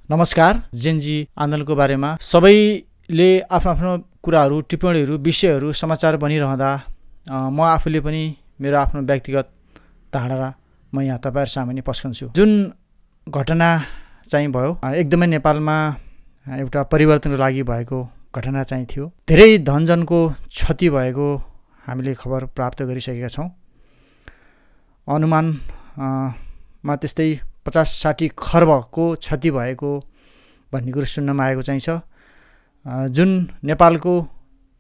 नमस्कार। जेनजी आन्दोलनको बारेमा सबैले आफ्नो कुराहरू, टिप्पणीहरू, विषयहरू, समाचार बनिरहँदा म आफूले पनि मेरो आफ्नो व्यक्तिगत धारणा म यहाँ तपाईहरु सामुन्ने पस्कन्छु। जुन घटना चाहिँ भयो, एकदमै नेपालमा एउटा परिवर्तनको लागि भएको घटना चाहिँ थियो। धेरै धनजनको क्षति भएको हामीले खबर प्राप्त गरिसकेका छौं। अनुमान मा त्यस्तै 50-60 खर्बको क्षति भएको भन्ने कुरा सुन्नमा आएको चाहिँ छ। जुन नेपालको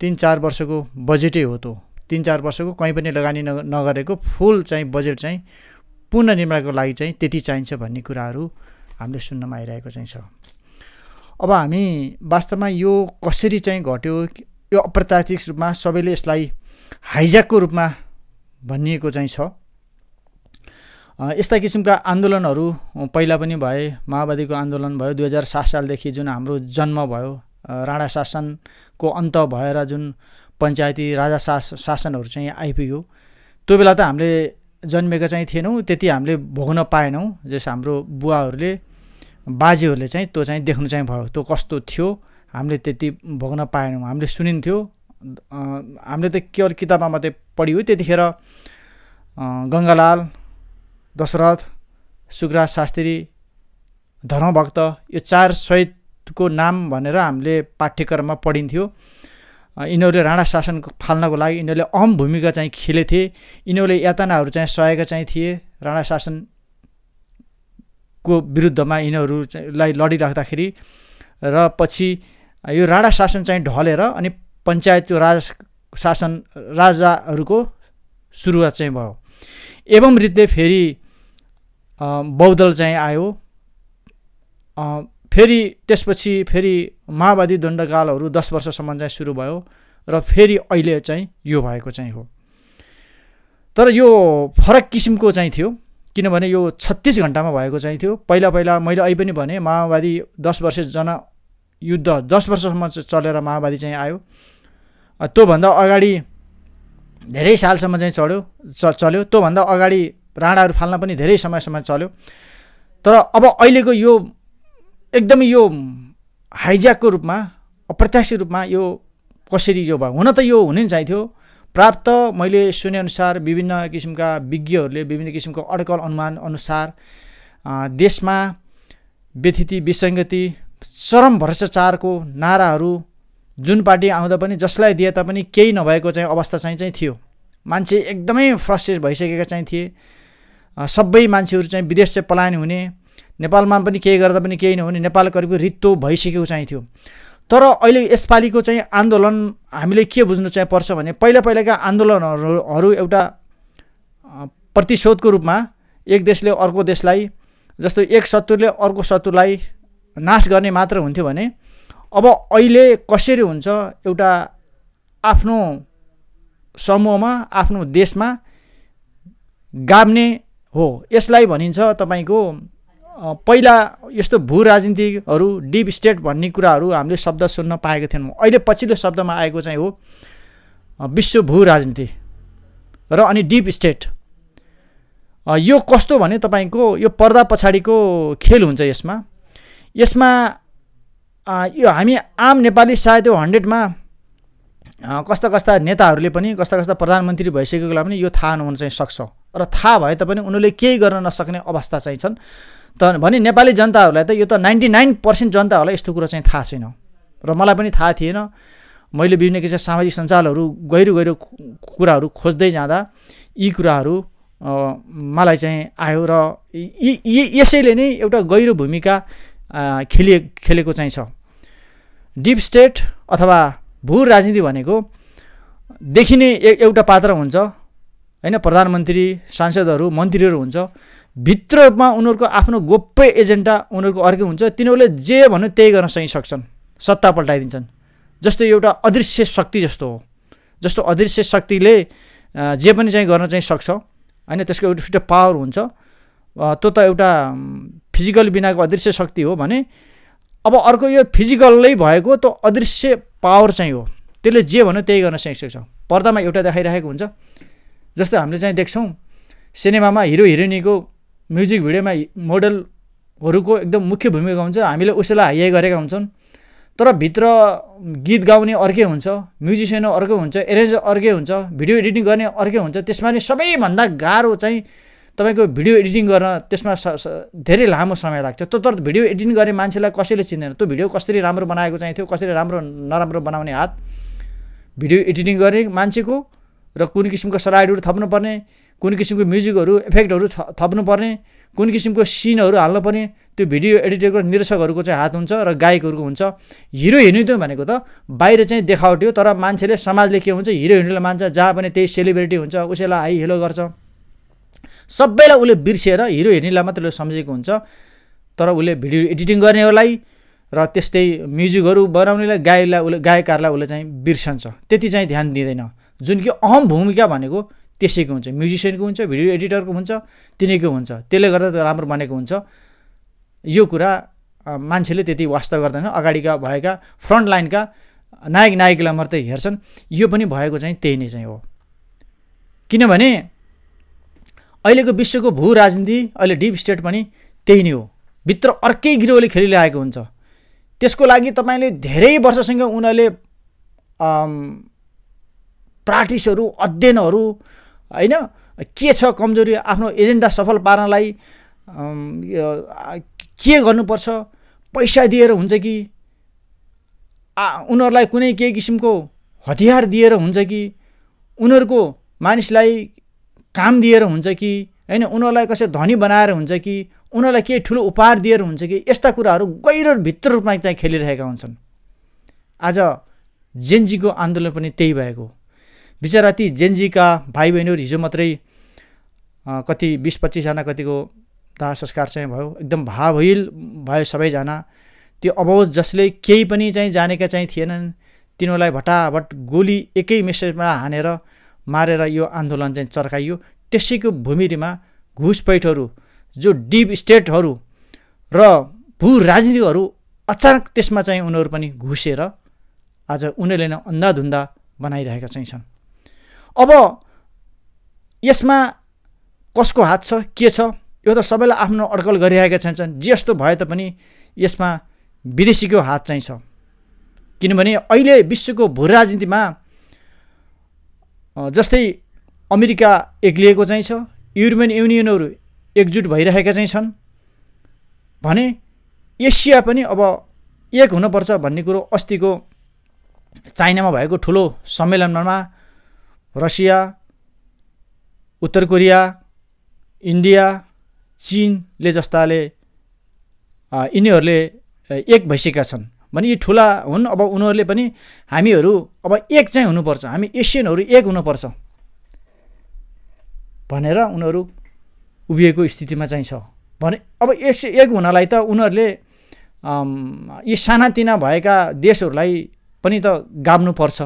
3-4 वर्षको बजेटै हो, त 3-4 वर्षको कहीँ पनि लगानी नगरेको फुल चाहिँ बजेट चाहिँ पुनर्निर्माणको लागि चाहिँ त्यति चाहिन्छ भन्ने कुराहरू हामीले सुन्नमा आइरहेको चाहिँ छ। अब हामी वास्तवमा यो कसरी चाहिँ घट्यो, यो अप्रत्याशित रूपमा सबैले यसलाई हाइज्याकको रूपमा भनिएको चाहिँ छ। यस्ता किसिमका आन्दोलनहरू पहिला पनि भए। माओवादीको आन्दोलन भयो 2007 सालदेखि, जुन हाम्रो जन्म भयो। राणा शासनको अन्त भएर जुन पञ्चायती राजा शासनहरू चाहिँ आइपुग्यो, त्यो बेला त हामीले जन्मेका चाहिँ थिएनौँ, त्यति हामीले भोग्न पाएनौँ। जस हाम्रो बुवाहरूले, बाजेहरूले चाहिँ त्यो चाहिँ देख्नु चाहिँ भयो, त्यो कस्तो थियो हामीले त्यति भोग्न पाएनौँ। हामीले सुनिन्थ्यो, हामीले त केवल किताबमा मात्रै पढियो। त्यतिखेर गङ्गालाल, दशरथ, सुखराज शास्त्री, धर्मभक्त, यो 4 शहीदको नाम भनेर हामीले पाठ्यक्रममा पढिन्थ्यो। यिनीहरूले राणा शासन फाल्नको लागि यिनीहरूले अहम भूमिका चाहिँ खेलेथे। यिनीहरूले यातनाहरू चाहिँ सहेका चाहिँ थिए। राणा शासनको विरुद्धमा यिनीहरूलाई लडिराख्दाखेरि र पछि यो राणा शासन चाहिँ ढलेर अनि पञ्चायत शासन राजाहरूको सुरुवात चाहिँ भयो। एवं रीते फेरि बहुदल चाहिँ आयो। फेरि त्यसपछि फेरि माओवादी दण्डकालहरू 10 वर्षसम्म चाहिँ सुरु भयो र फेरि अहिले चाहिँ यो भएको चाहिँ हो। तर यो फरक किसिमको चाहिँ थियो, किनभने यो 36 घण्टामा भएको चाहिँ थियो। पहिला मैले अहिले पनि भने माओवादी 10 वर्ष जनयुद्ध 10 वर्षसम्म चलेर माओवादी चाहिँ आयो। त्योभन्दा अगाडि धेरै सालसम्म चाहिँ चल्यो। त्योभन्दा अगाडि राणाहरू फाल्न पनि धेरै समयसम्म चल्यो। तर अब अहिलेको यो एकदमै यो हाइज्याकको रूपमा, अप्रत्याशित रूपमा यो कसरी यो भयो? हुन त यो हुनै चाहिँ थियो। प्राप्त मैले सुनेअनुसार विभिन्न किसिमका विज्ञहरूले विभिन्न किसिमको अड्कल अनुमान अनुसार देशमा व्यथिति, विसङ्गति, चरम भ्रष्टाचारको नाराहरू जुन पार्टी आउँदा पनि, जसलाई दिए तापनि केही नभएको चाहिँ अवस्था चाहिँ थियो। मान्छे एकदमै फ्रस्ट्रेट भइसकेका चाहिँ थिए। सबै मान्छेहरू चाहिँ विदेश चाहिँ पलायन हुने, नेपालमा पनि केही गर्दा पनि केही नहुने, नेपाल करिब रित्तो भइसकेको चाहिँ थियो। तर अहिले यसपालिको चाहिँ आन्दोलन हामीले के बुझ्नु चाहिँ पर्छ भने, पहिलाका आन्दोलनहरू एउटा प्रतिशोधको रूपमा एक देशले अर्को देशलाई, जस्तो एक शत्रुले अर्को शत्रुलाई नाश गर्ने मात्र हुन्थ्यो भने, अब अहिले कसरी हुन्छ, एउटा आफ्नो समूहमा, आफ्नो देशमा गाब्ने हो। यसलाई भनिन्छ तपाईको पहिला यस्तो भू राजनीतिहरू, डीप स्टेट भन्ने कुराहरू हामीले शब्द सुन्न पाएका थिएनौँ। अहिले पछिल्लो शब्दमा आएको चाहिँ हो विश्व भू राजनीति र अनि डीप स्टेट। यो कस्तो भने तपाईको यो पर्दा पछाडिको खेल हुन्छ। यसमा यो हामी आम नेपाली सायद 100 मा कस्ता नेताहरूले पनि, कस्ता प्रधानमन्त्री भइसकेकोलाई पनि यो थाहा नहुन चाहिँ सक्छ। र थाहा भए तापनि उनीहरूले केही गर्न नसक्ने अवस्था चाहिँ छन्। त भने नेपाली जनताहरूलाई त यो त 99% जनताहरूलाई यस्तो कुरा चाहिँ थाहा छैन र मलाई पनि थाहा थिएन। मैले विभिन्न किसिमका सामाजिक सञ्जालहरू गहिरो कुराहरू खोज्दै जाँदा यी कुराहरू मलाई चाहिँ आयो र यसैले नै एउटा गहिरो भूमिका खेलेको चाहिँ छ। डीप स्टेट अथवा भू राजनीति भनेको देखिने एउटा पात्र हुन्छ हैन। प्रधानमन्त्री, सांसदहरू, मन्त्रीहरू हुन्छ। भित्रमा उनीहरूको आफ्नो गोप्य एजेन्डा उनीहरूको अर्कै हुन्छ। तिनीहरूले जे भन्यो त्यही गर्न चाहिँ सक्छन्, सत्ता पल्टाइदिन्छन्। जस्तो एउटा अदृश्य शक्ति जस्तो हो। जस्तो अदृश्य शक्तिले जे पनि चाहिँ गर्न चाहिँ सक्छ हैन। त्यसको एउटा पावर हुन्छ। त्यो त एउटा फिजिकल बिनाको अदृश्य शक्ति हो भने, अब अर्को यो फिजिकलै भएको त्यो अदृश्य पावर चाहिँ हो। त्यसले जे भन्यो त्यही गर्न चाहिँ सक्छ। पर्दामा एउटा देखाइरहेको हुन्छ। जस्तो हामीले चाहिँ देख्छौँ सिनेमामा हिरो हिरोइनीको म्युजिक भिडियोमा मोडल म्युजिकहरूको एकदम मुख्य भूमिका हुन्छ। हामीले उसैलाई हाइहाई गरेका हुन्छन्, तर भित्र गीत गाउने अर्कै हुन्छ, म्युजिसियन अर्कै हुन्छ, एरेन्जर अर्कै हुन्छ, भिडियो एडिटिङ गर्ने अर्कै हुन्छ। त्यसमा नि सबैभन्दा गाह्रो चाहिँ तपाईँको भिडियो एडिटिङ गर्न त्यसमा धेरै लामो समय लाग्छ। तर भिडियो एडिटिङ गर्ने मान्छेलाई कसैले चिन्दैन। त्यो भिडियो कसरी राम्रो बनाएको चाहिँ थियो, कसरी राम्रो नराम्रो बनाउने हात भिडियो एडिटिङ गर्ने मान्छेको, र कुन किसिमको स्लाइडहरू थप्नुपर्ने, कुन किसिमको म्युजिकहरू इफेक्टहरू थप्नुपर्ने, कुन किसिमको सिनहरू हाल्नुपर्ने, त्यो भिडियो एडिटरको निर्देशकहरूको चाहिँ हात हुन्छ र गायकहरूको हुन्छ। हिरो हिरोइन त भनेको त बाहिर चाहिँ देखावटी हो, तर मान्छेले समाजले के हुन्छ, हिरो हिरोइनलाई मान्छ, जहाँ पनि त्यही सेलिब्रिटी हुन्छ, उसैलाई हाई हेलो गर्छ, सबैलाई उसले बिर्सिएर हिरो हिरोइनलाई मात्र सम्झेको हुन्छ। तर उसले भिडियो एडिटिङ गर्नेहरूलाई र त्यस्तै म्युजिकहरू बनाउनेलाई गायककारलाई उसले चाहिँ बिर्सन्छ, त्यति चाहिँ ध्यान दिँदैन। जुन कि अहम भूमिका भनेको त्यसैको हुन्छ, म्युजिसियनको हुन्छ, भिडियो एडिटरको हुन्छ, तिनीको हुन्छ। त्यसले गर्दा त्यो राम्रो बनेको हुन्छ। यो कुरा मान्छेले त्यति वास्ता गर्दैन, अगाडिका भएका फ्रन्ट लाइनका नायक नायिकालाई मात्रै हेर्छन्। यो पनि भएको चाहिँ त्यही नै चाहिँ हो। किनभने अहिलेको विश्वको भू राजनीति, अहिले डिप स्टेट पनि त्यही नै हो। भित्र अर्कै गिरोहले खेलिरहेको हुन्छ। त्यसको लागि तपाईँले धेरै वर्षसँग उनीहरूले प्र्याक्टिसहरू, अध्ययनहरू, होइन, के छ कमजोरी, आफ्नो एजेन्डा सफल पार्नलाई के गर्नुपर्छ, पैसा दिएर हुन्छ कि उनीहरूलाई कुनै केही किसिमको हतियार दिएर हुन्छ कि उनीहरूको मानिसलाई काम दिएर हुन्छ कि होइन, उनीहरूलाई कसै धनी बनाएर हुन्छ कि उनीहरूलाई केही ठुलो उपहार दिएर हुन्छ कि, यस्ता कुराहरू गहिरो भित्र रूपमा चाहिँ खेलिरहेका हुन्छन्। आज जेनजीको आन्दोलन पनि त्यही भएको। बिचरा ती जेनजीका भाइ बहिनीहरू हिजो मात्रै कति 20-25 जना कतिको दाह संस्कार चाहिँ भयो, एकदम भावहील भयो सबैजना। त्यो अबोध जसले केही पनि चाहिँ जानेका चाहिँ थिएनन्, तिनीहरूलाई भटाभट गोली एकै मेसेजमा हानेर मारेर यो आन्दोलन चाहिँ चर्काइयो। त्यसैको भूमिमा घुसपैठहरू, जो डिप स्टेटहरू र भू राजनीतिहरू अचानक त्यसमा चाहिँ उनीहरू पनि घुसेर आज उनीहरूले नै अन्धाधुन्दा बनाइरहेका चाहिँ छन्। अब यसमा कसको हात छ, के छ, यो त सबैलाई आफ्नो अड्कल गरिरहेका छन्। जे जस्तो भए तापनि यसमा विदेशीको हात चाहिँ छ। किनभने अहिले विश्वको भू राजनीतिमा जस्तै अमेरिका एक्लिएको चाहिँ छ, युरोपियन युनियनहरू एकजुट भइरहेका चाहिँ छन् भने एसिया पनि अब एक हुनुपर्छ भन्ने कुरो अस्तिको चाइनामा भएको ठुलो सम्मेलनमा रसिया, उत्तर कोरिया, इन्डिया, चीनले जस्ताले यिनीहरूले एक भइसकेका छन् भने यी ठुला हुन्। अब उनीहरूले पनि हामीहरू अब एक चाहिँ हुनुपर्छ, हामी एसियनहरू एक हुनुपर्छ भनेर उनीहरू उभिएको स्थितिमा चाहिँ छ भने अब एक हुनलाई त उनीहरूले यी सानातिना भएका देशहरूलाई पनि त गाब्नुपर्छ।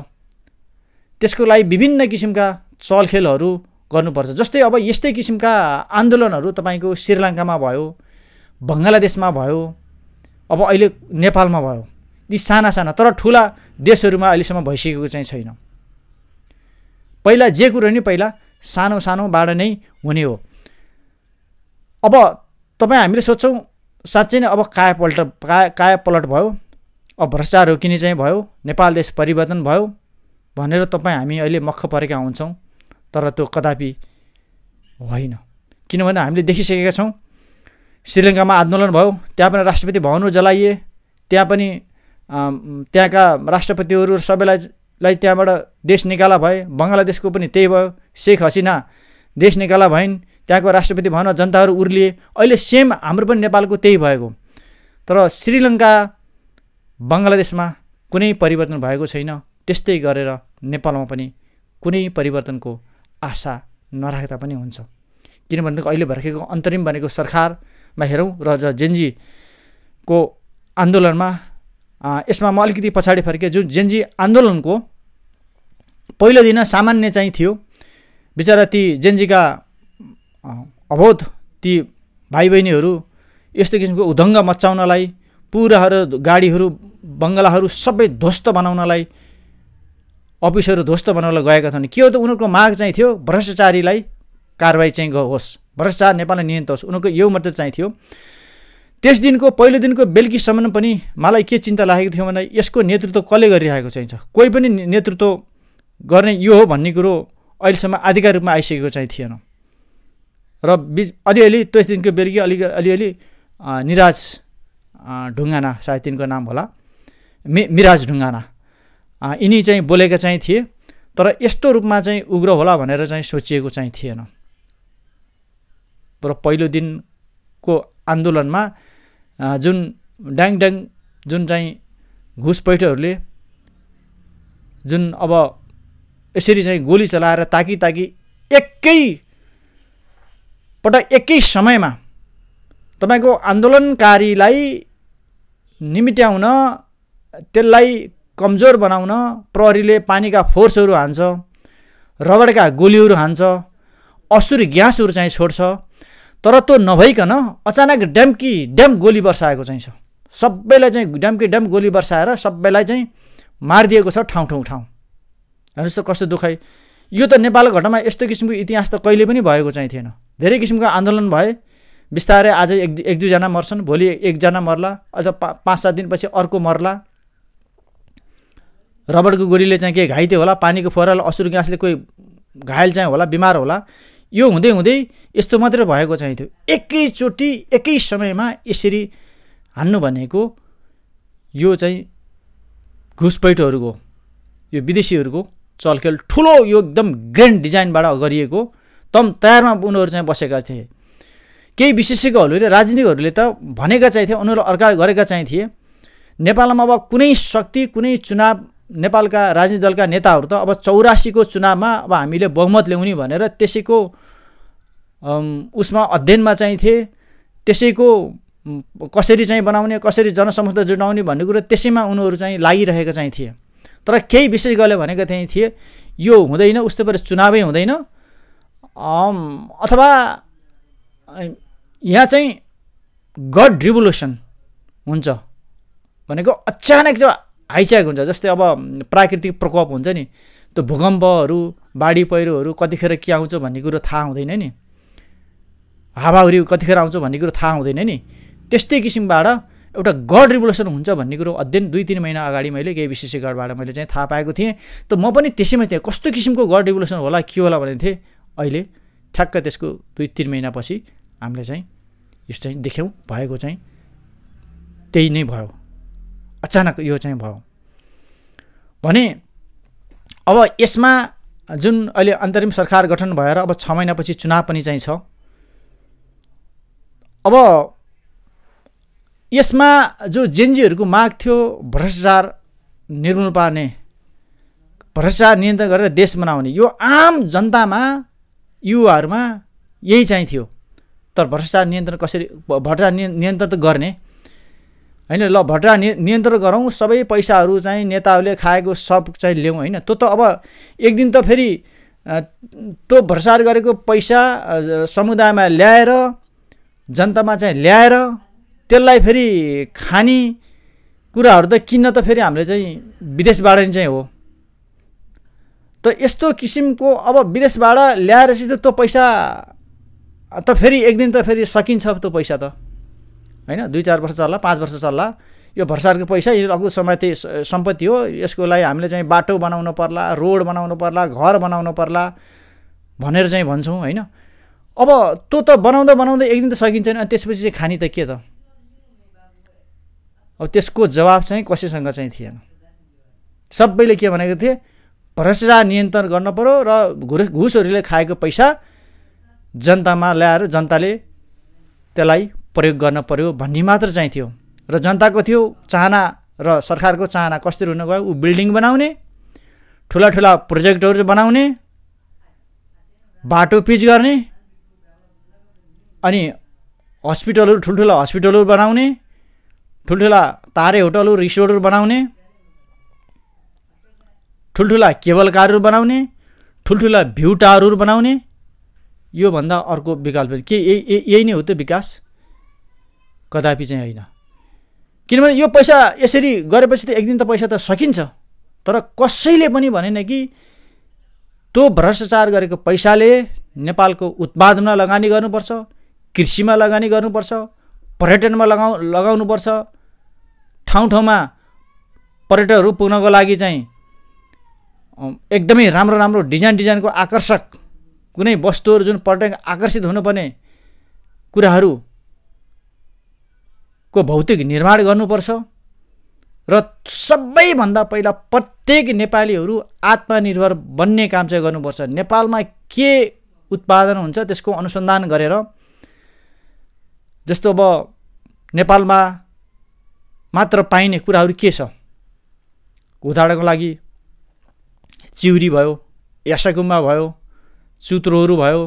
त्यसको लागि विभिन्न किसिमका चलखेलहरू गर्नुपर्छ। जस्तै अब यस्तै किसिमका आन्दोलनहरू तपाईँको श्रीलङ्कामा भयो, बङ्गलादेशमा भयो, अब अहिले नेपालमा भयो। यी साना साना तर ठुला देशहरूमा अहिलेसम्म भइसकेको चाहिँ छैन। पहिला जे कुरो नि पहिला सानो सानोबाट नै हुने हो। अब तपाईँ हामीले सोच्छौँ साँच्चै नै अब कायापलट भयो, अब भ्रष्टाचार रोकिने चाहिँ भयो, नेपाल देश परिवर्तन भयो भनेर तपाईँ हामी अहिले मक्ख परेका हुन्छौँ। तर त्यो कदापि होइन। किनभने हामीले देखिसकेका छौँ श्रीलङ्कामा आन्दोलन भयो, त्यहाँ पनि राष्ट्रपति भवनहरू जलाइए, त्यहाँ पनि त्यहाँका राष्ट्रपतिहरू सबैलाई त्यहाँबाट देश निकाला भए। बङ्गलादेशको पनि त्यही भयो, शेख हसिना देश निकाला भइन्, त्यहाँको राष्ट्रपति भवनमा जनताहरू उर्लिए। अहिले सेम हाम्रो पनि नेपालको त्यही भएको। तर श्रीलङ्का, बङ्गलादेशमा कुनै परिवर्तन भएको छैन। त्यस्तै गरेर नेपालमा पनि कुनै परिवर्तनको आशा नराख्दा पनि हुन्छ। किनभने अहिले भर्खेको अन्तरिम बनेको सरकारमा हेरौँ र जेनजीको आन्दोलनमा यसमा म अलिकति पछाडि फर्केँ। जुन जेनजी आन्दोलनको पहिलो दिन सामान्य चाहिँ थियो, बिचरा ती जेनजीका अबोध ती भाइ बहिनीहरू यस्तो किसिमको उदङ्ग मचाउनलाई, पुराहरू, गाडीहरू, बङ्गलाहरू सबै ध्वस्त बनाउनलाई, अफिसहरू ध्वस्त बनाउनलाई गएका छन्। के हो त उनीहरूको माग चाहिँ थियो, भ्रष्टाचारीलाई कारबाही चाहिँ होस्, भ्रष्टाचार नेपालमा नियन्त्रण होस्, उनीहरूको यो मात्रै चाहिँ थियो। त्यस दिनको पहिलो दिनको बेलुकीसम्म पनि मलाई के चिन्ता लागेको थियो भने यसको नेतृत्व कसले गरिरहेको चाहिन्छ, कोही पनि नेतृत्व गर्ने यो हो भन्ने कुरो अहिलेसम्म आधिकारिक रूपमा आइसकेको चाहिँ थिएन। र अलिअलि त्यस दिनको बेलुकी अलिअलि निराज ढुङ्गाना सायद तिनको नाम होला, मिराज ढुङ्गाना, यिनी चाहिँ बोलेका चाहिँ थिए। तर यस्तो रूपमा चाहिँ उग्र होला भनेर चाहिँ सोचिएको चाहिँ थिएन। र पहिलो दिनको आन्दोलनमा जुन ड्याङ जुन चाहिँ घुसपैठहरूले जुन अब यसरी चाहिँ गोली चलाएर ताकी एकै समयमा तपाईको आन्दोलनकारीलाई निमिट्याउन, त्यसलाई कमजोर बनाउन प्रहरीले पानीका फोर्सहरू हान्छ, रबडका गोलीहरू हान्छ, असुरी ग्यासहरू चाहिँ छोड्छ। तर त्यो नभइकन अचानक ड्याम गोली बर्साएको चाहिँ छ। सबैलाई चाहिँ ड्याम गोली बर्साएर सबैलाई चाहिँ मारिदिएको छ ठाउँ। हेर्नुहोस् कस्तो दुखाइ। यो त नेपालको घटनामा यस्तो किसिमको इतिहास त कहिले पनि भएको चाहिँ थिएन। धेरै किसिमको आन्दोलन भए, बिस्तारै आज एक दुईजना मर्छन्, भोलि एकजना मर्ला, अथवा 5-7 दिनपछि अर्को मर्ला। रबरको गोलीले चाहिँ के घाइते होला, पानीको फोहराले, असुर ग्यासले कोही घायल चाहिँ होला, बिमार होला। यो हुँदै यस्तो मात्रै भएको चाहिँ थियो। एकैचोटि एकै समयमा यसरी हान्नु भनेको यो चाहिँ घुसपैठोहरूको, यो विदेशीहरूको चलखेल ठुलो, यो एकदम ग्रान्ड डिजाइनबाट गरिएको तयारमा उनीहरू चाहिँ बसेका थिए। केही विशेषज्ञहरूले, राजनीतिकहरूले त भनेका चाहिँ थिए, उनीहरू अर्का गरेका चाहिँ थिए, नेपालमा अब कुनै शक्ति, कुनै चुनाव, नेपालका राजनीतिक दलका नेताहरू त अब 84 को चुनावमा अब हामीले बहुमत ल्याउने भनेर त्यसैको उसमा अध्ययनमा चाहिँ थिए। त्यसैको कसरी चाहिँ बनाउने, कसरी जनसमर्थन जुटाउने भन्ने कुरो त्यसैमा उनीहरू चाहिँ लागिरहेका चाहिँ थिए। तर केही विशेषज्ञले भनेका चाहिँ थिए यो हुँदैन, उस्तो पर चुनावै हुँदैन, अथवा यहाँ चाहिँ गड रिभोल्युसन हुन्छ भनेको अचानक चाहिँ हाइच्याक हुन्छ। जस्तै अब प्राकृतिक प्रकोप हुन्छ नि, त्यो भूकम्पहरू, बाढी पहिरोहरू कतिखेर के आउँछ भन्ने कुरो थाहा हुँदैन नि, हावाहुरी कतिखेर आउँछ भन्ने कुरो थाहा हुँदैन नि। त्यस्तै किसिमबाट एउटा गड रिभोल्युसन हुन्छ भन्ने कुरो अध्ययन 2-3 महिना अगाडि मैले केही विशेषज्ञबाट मैले चाहिँ थाहा पाएको थिएँ। त म पनि त्यसैमा थिएँ, कस्तो किसिमको गड रिभोल्युसन होला, के होला भनेको थिएँ। अहिले ठ्याक्क त्यसको 2-3 महिनापछि हामीले चाहिँ यो चाहिँ देख्यौँ, भएको चाहिँ त्यही नै भयो। अचानक यो चाहिँ भयो भने अब यसमा जुन अहिले अन्तरिम सरकार गठन भएर अब 6 महिनापछि चुनाव पनि चाहिँ छ। अब यसमा जो जेनजीहरूको माग थियो भ्रष्टाचार निर्मूल पार्ने, भ्रष्टाचार नियन्त्रण गरेर देश बनाउने, यो आम जनतामा, युवाहरूमा यही चाहिँ थियो। तर भ्रष्टाचार नियन्त्रण कसरी, भ्रष्टाचार नियन्त्रण त गर्ने हैन, ल भ्रष्टाचार नियन्त्रण गरौँ, सबै पैसाहरू चाहिँ नेताहरूले खाएको सब चाहिँ ल्याउँ हैन। त्यो त अब एक दिन त फेरि त्यो भ्रष्टाचार गरेको पैसा समुदायमा ल्याएर, जनतामा चाहिँ ल्याएर त्यसलाई फेरि खाने कुराहरू त किन्न त फेरि हामीले चाहिँ विदेशबाट नि चाहिँ हो। त यस्तो किसिमको अब विदेशबाट ल्याएर चाहिँ त्यो पैसा त फेरि एक दिन त फेरि सकिन्छ त्यो पैसा त हैन। 2-4 वर्ष चल्ला, 5 वर्ष चल्ला। यो भ्रष्टाचारको पैसा यो अगु सम्पत्ति हो, यसको लागि हामीले चाहिँ बाटो बनाउनु पर्ला, रोड बनाउनु पर्ला, घर बनाउनु पर्ला भनेर चाहिँ भन्छौँ हैन। अब त्यो त बनाउँदा एक दिन त सकिन्छ नि, अनि त्यसपछि चाहिँ खानी त के त? अब त्यसको जवाब चाहिँ कसैसँग चाहिँ थिएन। सबैले के भनेको थिए, भ्रष्टाचार नियन्त्रण गर्न पर्यो र घुसहरूले खाएको पैसा जनतामा ल्याएर जनताले त्यसलाई प्रयोग गर्न पर्यो भन्ने मात्र चाहिँ थियो। र जनताको थियो चाहना र सरकारको चाहना कसरी हुन गयो, ऊ बिल्डिङ बनाउने, ठुला प्रोजेक्टहरू बनाउने, बाटो पिच गर्ने, अनि हस्पिटलहरू, ठुल्ठुला हस्पिटलहरू बनाउने, ठुल्ठुला तारे होटलहरू, रिसोर्टहरू बनाउने, ठुल्ठुला केबल कारहरू बनाउने, ठुल्ठुला भ्यू टावरहरू बनाउने। यो भन्दा अर्को विकल्प के यही नै हो त विकास? कदापि चाहिँ होइन। किनभने यो पैसा यसरी गरेपछि त एक दिन त पैसा त सकिन्छ। तर कसैले पनि भनेन कि त्यो भ्रष्टाचार गरेको पैसाले नेपालको उत्पादनमा लगानी गर्नुपर्छ, कृषिमा लगानी गर्नुपर्छ, पर्यटनमा लगाउनुपर्छ। ठाउँ ठाउँमा पर्यटकहरू पुग्नको लागि चाहिँ एकदमै राम्रो राम्रो डिजाइनको आकर्षक कुनै वस्तुहरू जुन पर्यटक आकर्षित हुनुपर्ने कुराहरूको भौतिक निर्माण गर्नुपर्छ। र सबैभन्दा पहिला प्रत्येक नेपालीहरू आत्मनिर्भर बन्ने काम चाहिँ गर्नुपर्छ। नेपालमा के उत्पादन हुन्छ त्यसको अनुसन्धान गरेर, जस्तो अब नेपालमा मात्र पाइने कुराहरू के छ, उदाहरणको लागि चिउरी भयो, यासाकुम्बा भयो, चुत्रोहरू भयो,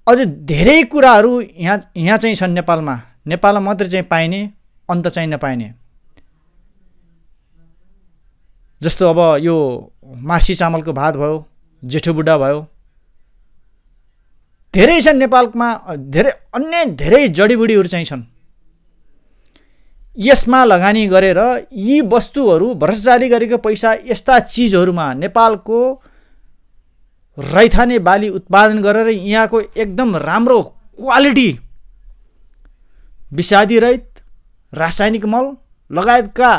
अझ धेरै कुराहरू यहाँ चाहिँ छन्। नेपालमा मात्र चाहिँ पाइने, अन्त चाहिँ नपाइने। जस्तो अब यो मासी चामलको भात भयो, जेठो बुढा भयो, धेरै छन् नेपालमा। अन्य धेरै जडीबुडीहरू चाहिँ छन्। यसमा लगानी गरेर यी वस्तुहरू भ्रष्टाचारी गरेको पैसा यस्ता चिजहरूमा नेपालको रैथाने बाली उत्पादन गरेर यहाँको एकदम राम्रो क्वालिटी विषादी रहित रासायनिक मल लगायतका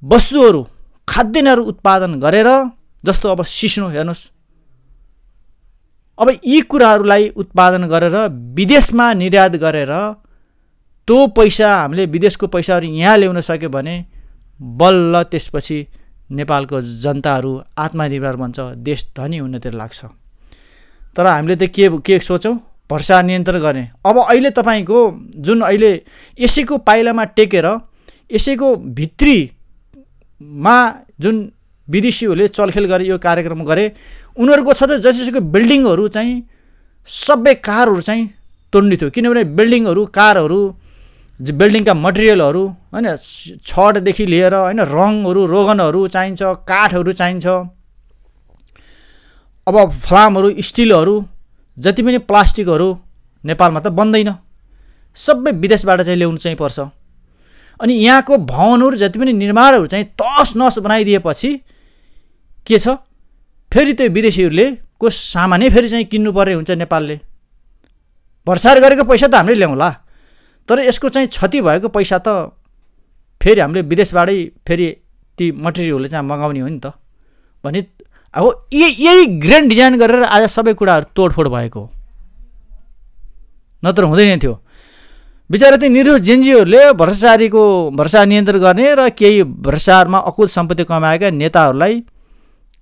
वस्तुहरू, खाद्यान्नहरू उत्पादन गरेर, जस्तो अब सिस्नो हेर्नुहोस्, अब यी कुराहरूलाई उत्पादन गरेर विदेशमा निर्यात गरेर त्यो पैसा हामीले विदेशको पैसाहरू यहाँ ल्याउन सक्यो भने बल्ल त्यसपछि नेपालको जनताहरू आत्मनिर्भर बन्छ, देश धनी हुनतिर लाग्छ। तर हामीले त के सोचौँ, भ्रष्टाचार नियन्त्रण गर्ने। अब अहिले तपाईँको जुन अहिले यसैको पाइलामा टेकेर यसैको भित्रीमा जुन विदेशीहरूले चलखेल गरे, यो कार्यक्रम गरे, उनीहरूको छ त जतिसुकै बिल्डिङहरू चाहिँ सबै कारहरू चाहिँ तोड्ने थियो। किनभने बिल्डिङहरू, कारहरू, बिल्डिङका मटेरियलहरू हैन, छडदेखि लिएर हैन, रङहरू, रोगनहरू चाहिन्छ, काठहरू चाहिन्छ, अब फ्लामहरू, स्टिलहरू, जति पनि प्लास्टिकहरू नेपालमा त बन्दैन, सबै विदेशबाट चाहिँ ल्याउनु चाहिँ पर्छ। अनि यहाँको भवनहरू जति पनि निर्माणहरू चाहिँ तस नस बनाइदिएपछि के छ, फेरि त्यो विदेशीहरूले को सामानै फेरि चाहिँ किन्नुपर्ने हुन्छ नेपालले। भ्रष्टाचार गरेको पैसा त हामीले ल्याउँला, तर यसको चाहिँ क्षति भएको पैसा त फेरि हामीले विदेशबाटै फेरि ती मटेरियलहरूले चाहिँ मगाउने हो नि त। भने अब यही ग्रान्ड डिजाइन गरेर आज सबै कुराहरू तोडफोड भएको, नत्र हुँदैन थियो। बिचारा त्यो निर्दोष जेनजीहरूले भ्रष्टाचार नियन्त्रण गर्ने र केही भ्रष्टाचारमा अकुत सम्पत्ति कमाएका नेताहरूलाई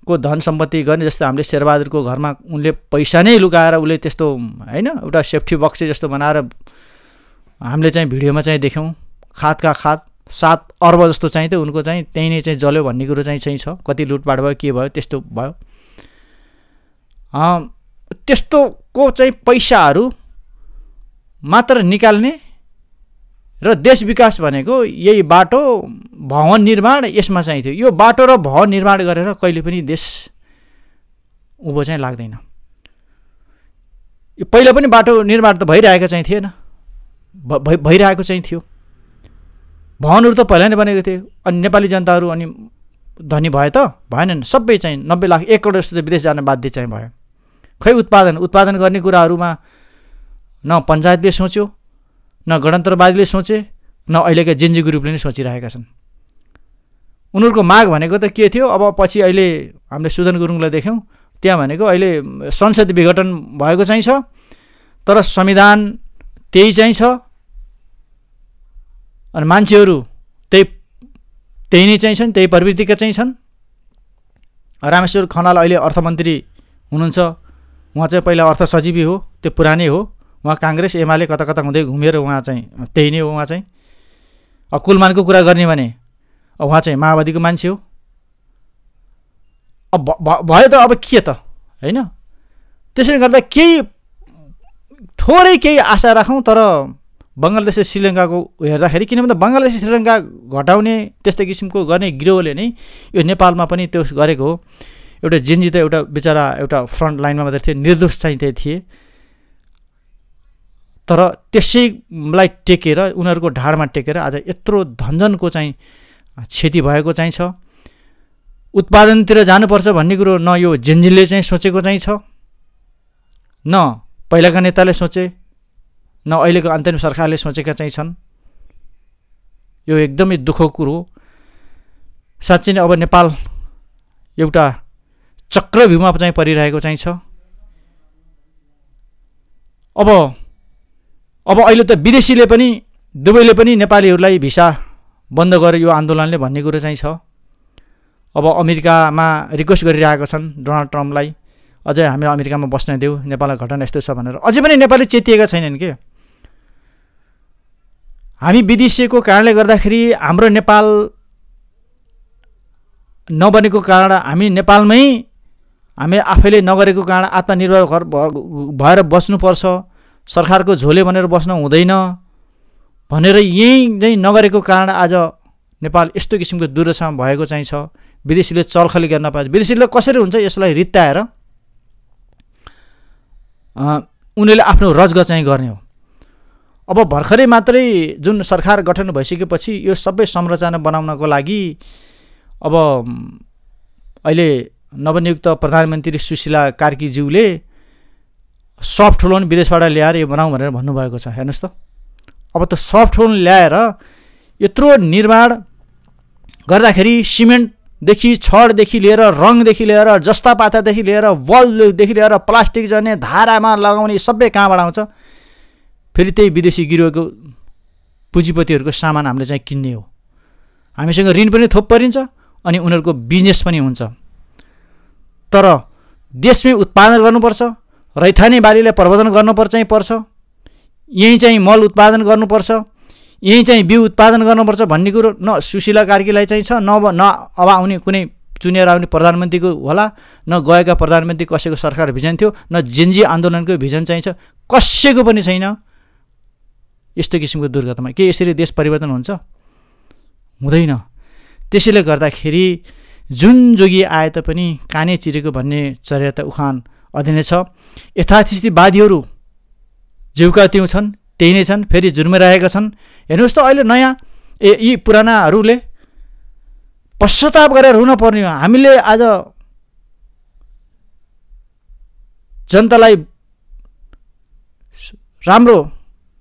को धन सम्पत्ति गर्ने। जस्तो हामीले शेरबहादुरको घरमा उनले पैसा नै लुकाएर उसले त्यस्तो हैन एउटा सेफ्टी बक्स जस्तो बनाएर हामीले चाहिँ भिडियोमा चाहिँ देख्यौँ। खातका खात 7 अर्ब जस्तो चाहिँ त उनको चाहिँ त्यही नै चाहिँ जल्यो भन्ने कुरो चाहिँ छ। कति लुटपाट भयो, के भयो, त्यस्तो भयो। त्यस्तोको चाहिँ पैसाहरू मात्र निकाल्ने र देश विकास भनेको यही बाटो, भवन निर्माण, यसमा चाहिँ थियो। यो बाटो र भवन निर्माण गरेर कहिले पनि देश उँभो चाहिँ लाग्दैन। यो पहिला पनि बाटो निर्माण त भइरहेको चाहिँ थिएन, भइरहेको चाहिँ थियो। भवनहरू त पहिला नै बनेको थियो। अनि नेपाली जनताहरू अनि धनी भए त भएनन्, सबै चाहिँ 90 लाख 1 करोड जस्तो त विदेश जान बाध्य चाहिँ भयो। खै उत्पादन गर्ने कुराहरूमा न पञ्चायतले सोच्यो, न गणतन्त्रवादीले सोचे, न अहिलेका जेनजी ग्रुपले नै सोचिरहेका छन्। उनीहरूको माग भनेको त के थियो? अब पछि अहिले हामीले सुदन गुरुङलाई देख्यौँ, त्यहाँ भनेको अहिले संसद विघटन भएको चाहिँ छ, तर संविधान त्यही चाहिँ छ, अनि मान्छेहरू त्यही नै चाहिँ छन्, त्यही प्रवृत्तिका चाहिँ छन्। रामेश्वर खनाल अहिले अर्थमन्त्री हुनुहुन्छ, उहाँ चाहिँ पहिला अर्थ सचिव हो, त्यो पुरानै हो। उहाँ काङ्ग्रेस एमाले कता कता हुँदै घुमेर उहाँ चाहिँ त्यही नै हो। उहाँ चाहिँ अब कुलमानको कुरा गर्ने भने उहाँ चाहिँ माओवादीको मान्छे हो। अब भयो त अब के त हैन। त्यसैले गर्दा थोरै केही आशा राखौँ। तर बङ्गलादेश श्रीलङ्काको हेर्दाखेरि, किनभने बङ्गलादेश श्रीलङ्का घटाउने त्यस्तै किसिमको गर्ने गिरोहले नै यो नेपालमा पनि त्यो गरेको हो। एउटा जेनजी त एउटा बिचरा एउटा फ्रन्ट लाइनमा मात्रै थिए, निर्दोष चाहिँ थिए, तर त्यसैलाई टेकेर उनीहरूको ढाडमा टेकेर आज यत्रो धनजनको चाहिँ क्षति भएको चाहिँ छ। उत्पादनतिर जानुपर्छ भन्ने कुरो न यो जेनजीले चाहिँ सोचेको चाहिँ छ, न पहिलाका नेताले सोचे, न अहिलेको अन्तरिम सरकारले सोचेका चाहिँ छन्। यो एकदमै दुःखको कुरो हो। साँच्चै नै अब नेपाल एउटा चक्रव्यूहमा चाहिँ परिरहेको चाहिँ छ। अब अहिले त विदेशीले पनि दुबईले पनि नेपालीहरूलाई भिसा बन्द गरे यो आन्दोलनले भन्ने कुरो चाहिँ छ। अब अमेरिकामा रिक्वेस्ट गरिरहेका छन् डोनाल्ड ट्रम्पलाई, अझै हामीलाई अमेरिकामा बस्न देऊ, नेपालको घटना यस्तो छ भनेर। अझै पनि नेपाली चेतिएका छैनन् के। हामी विदेशीको कारणले गर्दाखेरि हाम्रो नेपाल नबनेको कारण, हामी नेपालमै हामी आफैले नगरेको कारण आत्मनिर्भर भएर बस्नुपर्छ, सरकारको झोले भनेर बस्न हुँदैन भनेर यही नै नगरेको कारण आज नेपाल यस्तो किसिमको दुर्दशा भएको चाहिँ छ। विदेशीले चलखली गर्न पाए, विदेशीले कसरी हुन्छ यसलाई रित्ताएर उनीहरूले आफ्नो रजग चाहिँ गर्ने हो। अब भर्खरै मात्रै जुन सरकार गठन भइसकेपछि यो सबै संरचना बनाउनको लागि अब अहिले नवनियुक्त प्रधानमन्त्री सुशीला कार्कीज्यूले सफ्ट लोन विदेशबाट ल्याएर यो बनाऊ भनेर भन्नुभएको छ। हेर्नुहोस् त, अब त सफ्ट लोन ल्याएर यत्रो निर्माण गर्दाखेरि सिमेन्टदेखि छडदेखि लिएर रङदेखि लिएर जस्ता पातादेखि लिएर बलदेखि लिएर प्लास्टिक जन्ने धारामा लगाउने सबै कहाँबाट आउँछ? फेरि त्यही विदेशी गिरोको पुँजीपतिहरूको सामान हामीले चाहिँ किन्ने हो। हामीसँग ऋण पनि थोप परिन्छ अनि उनीहरूको बिजनेस पनि हुन्छ। तर देशमै उत्पादन गर्नुपर्छ, रैथाने बालीलाई प्रबन्धन गर्नुपर्छ, यहीँ चाहिँ मल उत्पादन गर्नुपर्छ, यहीँ चाहिँ बिउ उत्पादन गर्नुपर्छ भन्ने कुरो न सुशीला कार्कीलाई चाहिँ छ, न अब आउने कुनै चुनेर आउने प्रधानमन्त्रीको होला, न गएका प्रधानमन्त्री कसैको सरकार भिजन थियो, न जेनजी आन्दोलनको भिजन चाहिँ छ, कसैको पनि छैन। यस्तो किसिमको दुर्गतमा के यसरी देश परिवर्तन हुन्छ? हुँदैन। त्यसैले गर्दाखेरि जुन जोगी आए तापनि काने चिरेको भन्ने चर्या त उखान अधीनै छ। यथास्थितिवादीहरू जिउका त्यौँ छन्, त्यही नै छन्, फेरि जुर्मिरहेका छन्। हेर्नुहोस् त अहिले नयाँ यी पुरानाहरूले पश्चाताप गरेर रुन पर्ने हो। हामीले आज जनतालाई राम्रो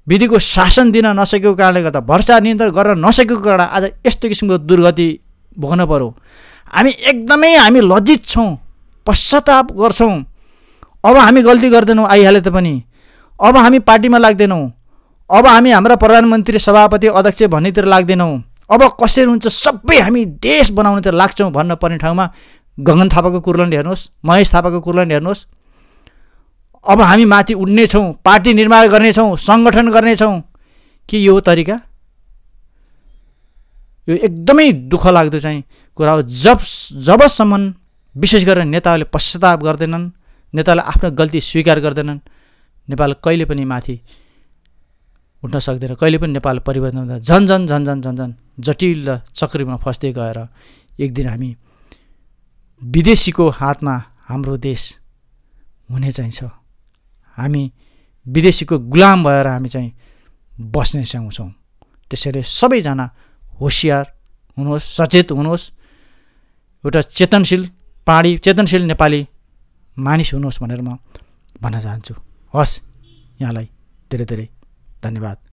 विधिको शासन दिन नसकेको कारणले गर्दा, भ्रष्टाचार नियन्त्रण गर्न नसकेको कारण आज यस्तो किसिमको दुर्गति भोग्न पर्यो। हामी लज्जित छौँ, पश्चाताप गर्छौँ। अब हामी गल्ती गर्दैनौँ आइहाले तापनि, अब हामी पार्टीमा लाग्दैनौँ, अब हामी हाम्रा प्रधानमन्त्री सभापति अध्यक्ष भन्नेतिर लाग्दैनौँ, अब कसरी हुन्छ सबै हामी देश बनाउनेतिर लाग्छौँ भन्न पर्ने ठाउँमा गगन थापाको कुर्लन हेर्नुहोस्, महेश थापाको कुर्लन हेर्नुहोस्। अब हामी माथि उड्नेछौँ, पार्टी निर्माण गर्नेछौँ, सङ्गठन गर्नेछौँ। के यो तरिका? यो एकदमै दुःख लाग्दो चाहिँ कुरा हो। जबसम्म विशेष गरेर नेताहरूले पश्चाताप गर्दैनन्, नेताले आफ्नो गल्ती स्वीकार गर्दैनन्, नेपाल कहिले पनि माथि उठ्न सक्दैन, कहिले पनि नेपाल परिवर्तन हुँदैन। झन् जटिल र चक्रीमा फस्दै गएर एक दिन हामी विदेशीको हातमा हाम्रो देश हुने चाहिँ छ। हामी विदेशीको गुलाम भएर हामी चाहिँ बस्ने चाहन्छौँ। त्यसैले सबैजना होसियार हुनुहोस्, सचेत हुनुहोस्, एउटा चेतनशील प्राणी, चेतनशील नेपाली मानिस हुनुहोस् भनेर म भन्न चाहन्छु। हस्, यहाँलाई धेरै धेरै धन्यवाद।